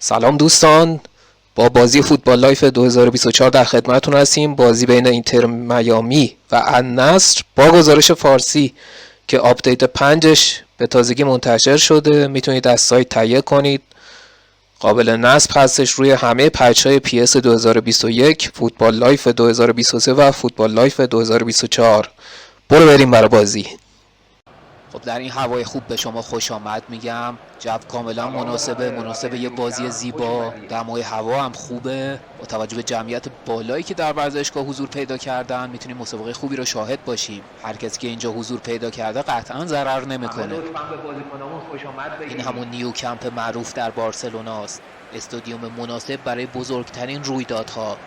سلام دوستان، با بازی فوتبال لایف 2024 در خدمتتون هستیم. بازی بین اینتر میامی و النصر با گزارش فارسی که آپدیت 5ش به تازگی منتشر شده. میتونید از سایت تهیه کنید، قابل نصب هستش روی همه پچ‌های PS 2021، فوتبال لایف 2023 و فوتبال لایف 2024. برو بریم برای بازی. خب در این هوای خوب به شما خوش آمد میگم. جو کاملا مناسب یه بازی زیبا. دمای هوا هم خوبه. با توجه به جمعیت بالایی که در ورزشگاه حضور پیدا کردن میتونیم مسابقه خوبی رو شاهد باشیم. هر کسی که اینجا حضور پیدا کرده قطعا ضرر نمیکنه. این همون نیو کمپ معروف در بارسلونا است. استادیوم مناسب برای بزرگترین رویدادها.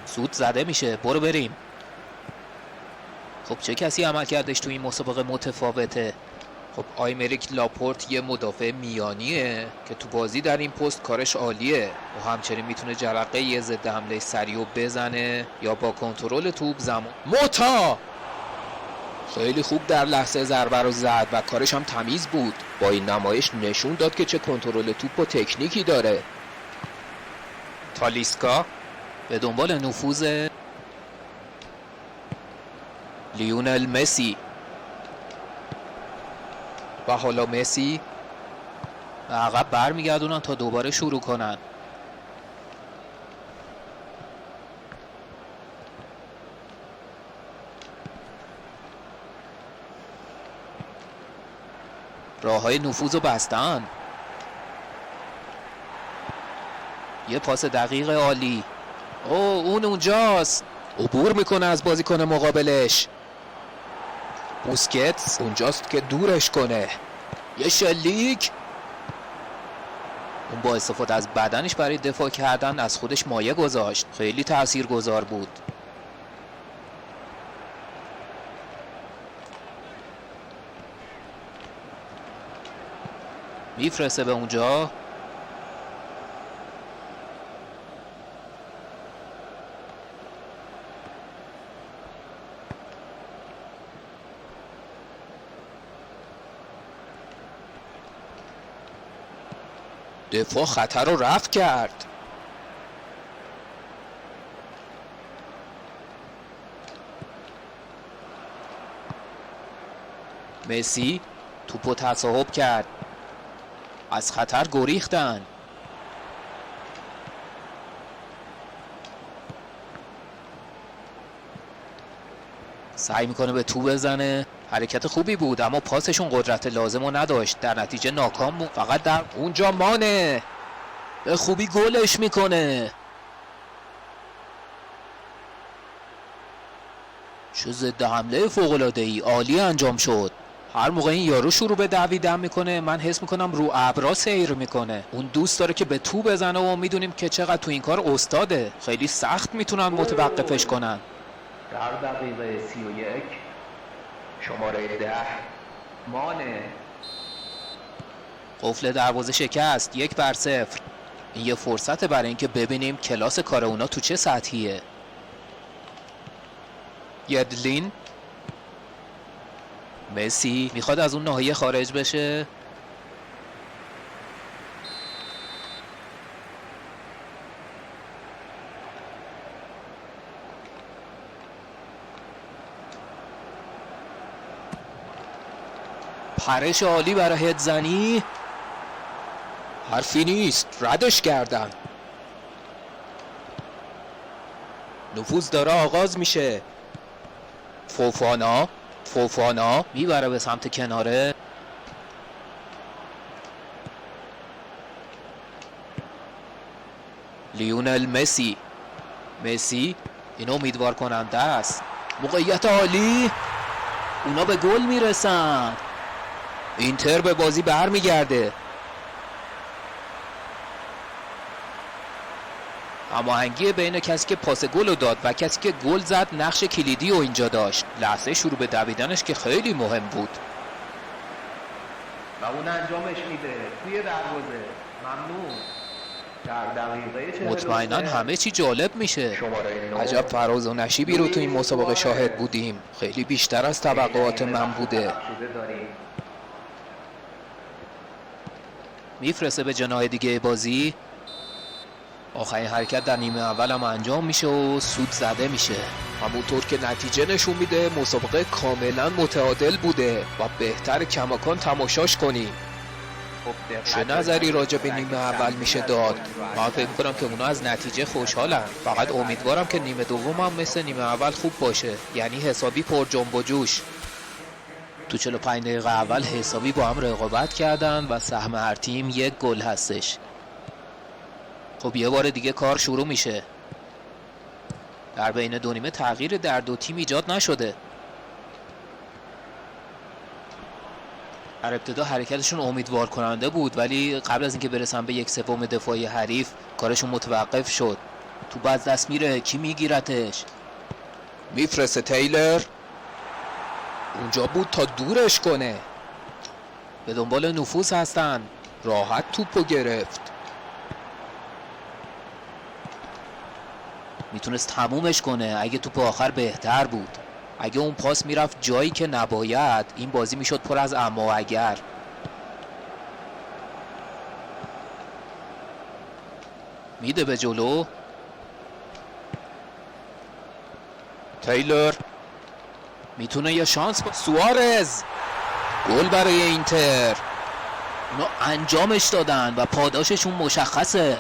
سود زده میشه. برو بریم. خب چه کسی عمل کردش تو این مسابقه متفاوته؟ خب آیمریک لاپورت یه مدافع میانیه که تو بازی در این پست کارش عالیه و همچنین میتونه جرقه یه ضد حمله سریع بزنه یا با کنترل توپ زمان موتا خیلی خوب در لحظه ضربه رو زد و کارش هم تمیز بود. با این نمایش نشون داد که چه کنترل توپ و تکنیکی داره. تالیسکا به دنبال نفوذ لیونل مسی و حالا مسی عقب برمیگردونن تا دوباره شروع کنن. راههای نفوذ رو بستن. یه پاس دقیق عالی. اون اونجاست. عبور میکنه از بازیکن مقابلش. بوسکتس اونجاست که دورش کنه. یه شلیک. اون با استفاده از بدنش برای دفاع کردن از خودش مایه گذاشت. خیلی تاثیرگذار بود. میفرسته به اونجا. دفاع خطر رو رفع کرد. مسی توپو تصاحب کرد. از خطر گریختن. سعی میکنه به تو بزنه. حرکت خوبی بود اما پاسشون قدرت لازم رو نداشت. در نتیجه ناکام بود. فقط در اونجا مانه به خوبی گلش میکنه. چه ضد حمله فوق‌العاده‌ای عالی انجام شد. هر موقع این یارو شروع به دویدن میکنه من حس میکنم رو ابرا سیر میکنه. اون دوست داره که به تو بزنه و میدونیم که چقدر تو این کار استاده. خیلی سخت میتونن متوقفش کنن. در دقیقه 31 شماره 10 مانه. قفل دروازه شکست. 1-0. این یه فرصت برای اینکه ببینیم کلاس کار اونا تو چه سطحیه. یدلین مسی میخواد از اون ناحیه خارج بشه. پرش عالی برای هدزنی. حرفی نیست. ردش کردن. نفوذ داره آغاز میشه. فوفانا میبره به سمت کناره. لیونل مسی این امیدوار کننده است. موقعیت عالی. اونا به گل میرسن. اینتر به بازی برمیگرده. هماهنگی بین کسی که پاس گل رو داد و کسی که گل زد نقش کلیدی رو اینجا داشت. لحظه شروع به دویدنش که خیلی مهم بود. و اون انجامش میده توی دروازه. ممنون. در دقیقه 43 مطمئنا همه چی جالب میشه. شماره 9 عجب فراز و نشیبی رو تو این مسابقه شاهد بودیم. خیلی بیشتر از توقعات من بوده. میفرسته به جناح دیگه بازی. آخرین حرکت در نیمه اول هم انجام میشه و سود زده میشه. همونطور که نتیجه نشون میده مسابقه کاملا متعادل بوده و بهتر کماکان تماشاش کنیم. چه نظری راجع به نیمه اول میشه داد؟ من فکر میکنم که اونا از نتیجه خوشحالن. فقط امیدوارم که نیمه دوم هم مثل نیمه اول خوب باشه، یعنی حسابی پر جنب و جوش. تو 45 دقیقه اول حسابی با هم رقابت کردن و سهم هر تیم یک گل هستش. خب یه بار دیگه کار شروع میشه. در بین دو نیمه تغییر در دو تیم ایجاد نشده. در ابتدا حرکتشون امیدوار کننده بود، ولی قبل از اینکه برسن به یک سوم دفاعی حریف کارشون متوقف شد. تو باز دست میره، کی میگیرتش؟ میفرسته تیلر. اونجا بود تا دورش کنه. به دنبال نفوذ هستن. راحت توپو گرفت. میتونست تمومش کنه. اگه توپ آخر بهتر بود. اگه اون پاس میرفت جایی که نباید، این بازی میشد پر از اما و اگر. میده به جلو. تیلر میتونه یه شانس با سوارز. گل برای اینتر. اونا انجامش دادن و پاداششون مشخصه.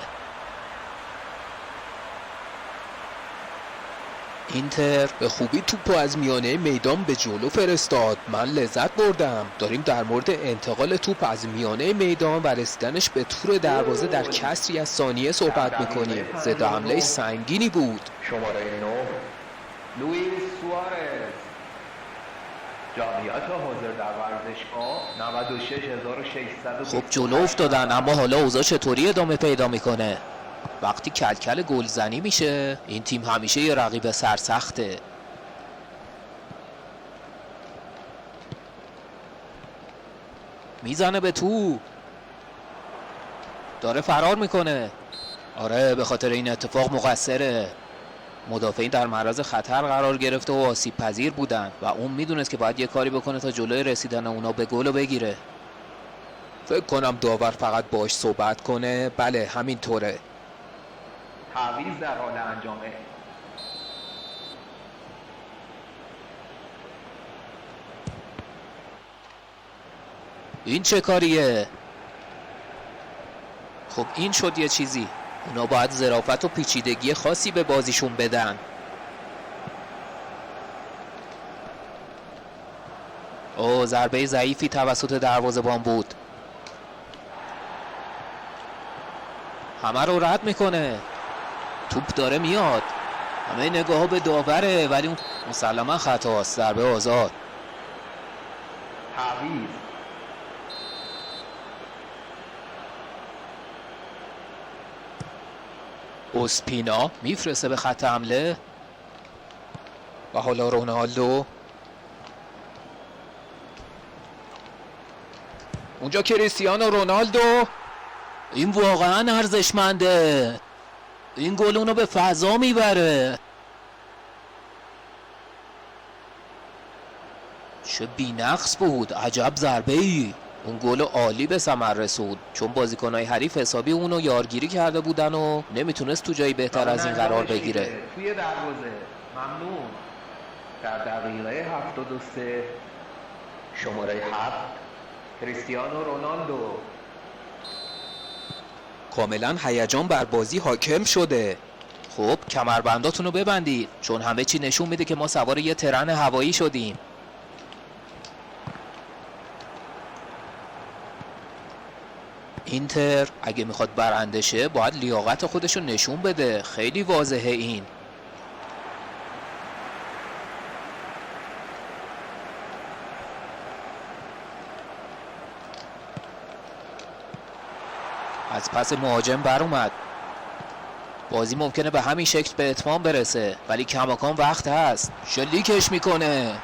اینتر به خوبی توپو از میانه میدان به جلو فرستاد. من لذت بردم. داریم در مورد انتقال توپ از میانه میدان و رسیدنش به تور دروازه در کسری از ثانیه صحبت میکنیم. ضد حمله سنگینی بود. شماره 9 لوئیس سوارز. جامعیت حاضر در ورزشگاه 96600. خب جلو افتادن، اما حالا اوضاع چطوری ادامه پیدا میکنه؟ وقتی کلکل گلزنی میشه، این تیم همیشه یه رقیب سرسخته. میزنه به تو. داره فرار میکنه. آره، به خاطر این اتفاق مقصره. مدافعین در معرض خطر قرار گرفته و آسیب پذیر بودن و اون میدونست که باید یه کاری بکنه تا جلوی رسیدن اونا به گل بگیره. فکر کنم داور فقط باش صحبت کنه. بله همینطوره. تعویض در حال انجامه. این چه کاریه؟ خب این شد یه چیزی. اونا باید ظرافت و پیچیدگی خاصی به بازیشون بدن. ضربه ضعیفی توسط دروازه‌بان بود. همه رو رد میکنه. توپ داره میاد. همه نگاه ها به داوره، ولی اون مسلما خطاست. ضربه آزاد. تعویض. اوسپینا میفرسته به خط حمله و حالا رونالدو. اونجا کریستیانو رونالدو. این واقعا ارزشمنده. این گل اونو به فضا میبره. چه بی‌نقص بود. عجب ضربه ای. اون گل عالی به ثمر رسود، چون بازیکن‌های حریف حسابی اونو یارگیری کرده بودن و نمیتونست تو جایی بهتر از این قرار بگیره. توی دروازه. ممنون. در دقیقه 73 شماره 7 کریستیانو رونالدو. کاملا هیجان بر بازی حاکم شده. خب کمربنداتون رو ببندید، چون همه چی نشون میده که ما سوار یه ترن هوایی شدیم. اینتر اگه میخواد برنده شه باید لیاقت خودشو نشون بده. خیلی واضحه این. از پس مهاجم بر اومد. بازی ممکنه به همین شکل به اتمام برسه، ولی کماکان وقت هست. شلیکش میکنه.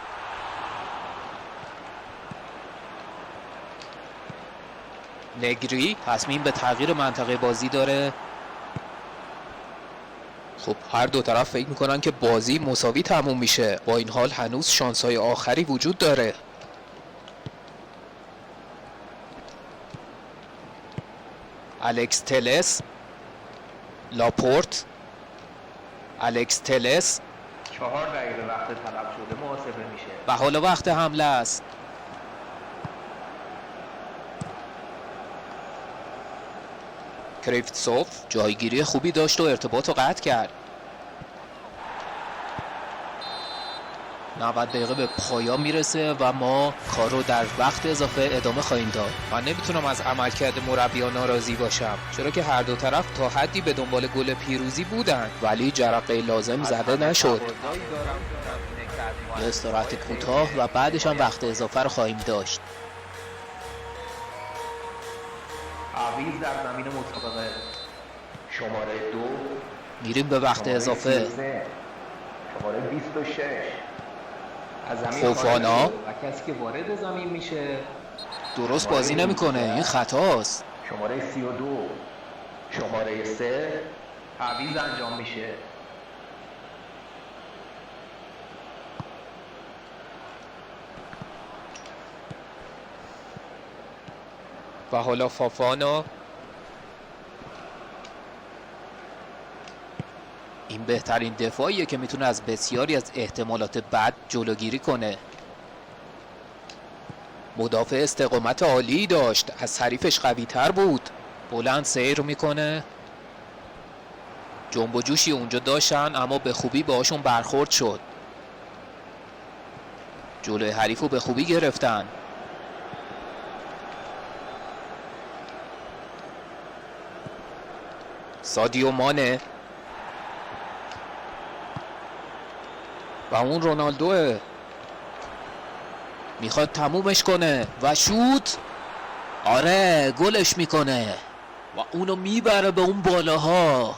نگری تصمیم به تغییر منطقه بازی داره خب هر دو طرف فکر میکنن که بازی مساوی تموم میشه، با این حال هنوز شانس‌های آخری وجود داره. الکس تلس، لاپورت، الکس تلس 4 دقیقه وقت طلب شده محاسبه میشه. و حالا وقت حمله است. کریفتسوف جایگیری خوبی داشت و ارتباط رو قطع کرد. 90 دقیقه به پایان میرسه و ما کار رو در وقت اضافه ادامه خواهیم داد. من نمیتونم از عملکرد مربیان ناراضی باشم، چرا که هر دو طرف تا حدی به دنبال گل پیروزی بودن ولی جرقه لازم زده نشد. یه استراحت کوتاه و بعدش هم وقت اضافه رو خواهیم داشت. تعویض در زمین مسابقه. شماره 2 میریم به وقت اضافه. شماره 26 از زمین فوفانا خارج و کسی که وارد زمین میشه درست بازی نمیکنه، این خطاست. شماره 32 شماره 3 تعویض انجام میشه. و حالا فافانا، این بهترین دفاعیه که میتونه از بسیاری از احتمالات بد جلوگیری کنه. مدافع استقامت عالی داشت، از حریفش قوی تر بود. بلند سیر میکنه. جنب و جوشی اونجا داشتن اما به خوبی باهاشون برخورد شد. جلوی حریفو به خوبی گرفتن. سادیو مانه و اون رونالدوه، میخواد تمومش کنه و شوت. آره گلش میکنه و اونو میبره به اون بالاها.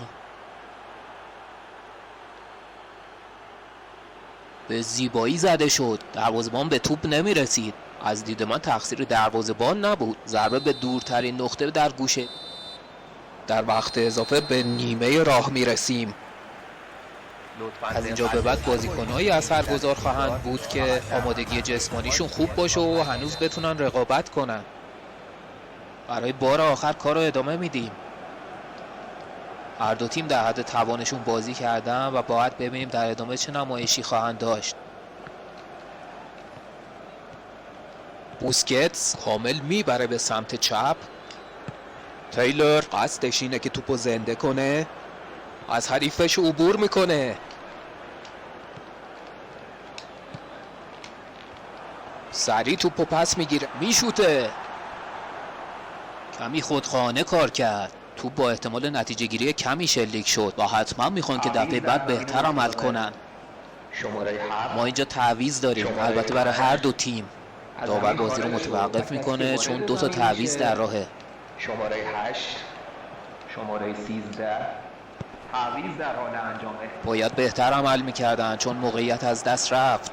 به زیبایی زده شد، دروازه‌بان به توپ نمیرسید. از دید من تقصیر دروازه‌بان نبود، ضربه به دورترین نقطه در گوشه. در وقت اضافه به نیمه راه میرسیم. از اینجا به بعد بازیکن‌هایی اثرگذار خواهند بود که آمادگی جسمانیشون خوب باشه و هنوز بتونن رقابت کنن. برای بار آخر کار رو ادامه میدیم. هر دو تیم در حد توانشون بازی کردن و باید ببینیم در ادامه چه نمایشی خواهند داشت. بوسکتس کامل میبره به سمت چپ. تیلر قصدش اینه که توپو زنده کنه، از حریفش عبور میکنه. سریع توپو پس میگیره، میشوته. کمی خودخواهانه کار کرد. توپ با احتمال نتیجه گیری کمی شلیک شد و حتما میخوان که دفعه بعد بهتر عمل کنن. ما اینجا تعویض داریم، البته برای هر دو تیم. داور بازی رو متوقف میکنه چون 2 تا تعویض در راهه. شماره 8 شماره 13 تعویض در حال انجامه. باید بهتر عمل میکردن چون موقعیت از دست رفت.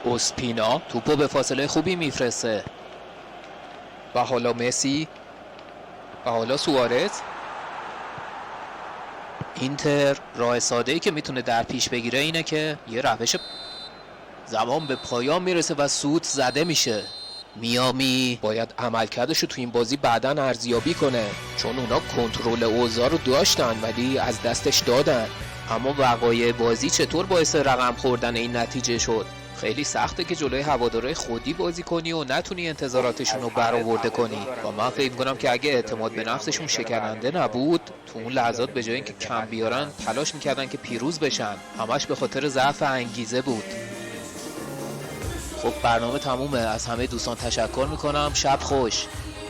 اوسپینا توپو به فاصله خوبی میفرسته. و حالا مسی و حالا سوارز. اینتر راه ساده‌ای که میتونه در پیش بگیره اینه که یه روش زمان به پایان میرسه و سوت زده میشه. میامی باید عملکردش رو تو این بازی بعداً ارزیابی کنه چون اونا کنترل اوضاع رو داشتن ولی از دستش دادن. اما وقایع بازی چطور باعث رقم خوردن این نتیجه شد؟ خیلی سخته که جلوی هوادارهای خودی بازی کنی و نتونی انتظاراتشون رو برآورده کنی و من فکر می‌کنم که اگه اعتماد به نفسشون شکننده نبود تو اون لحظات به جای اینکه کم بیارن تلاش می‌کردن که پیروز بشن. همش به خاطر ضعف انگیزه بود. خب برنامه تمومه. از همه دوستان تشکر میکنم. شب خوش.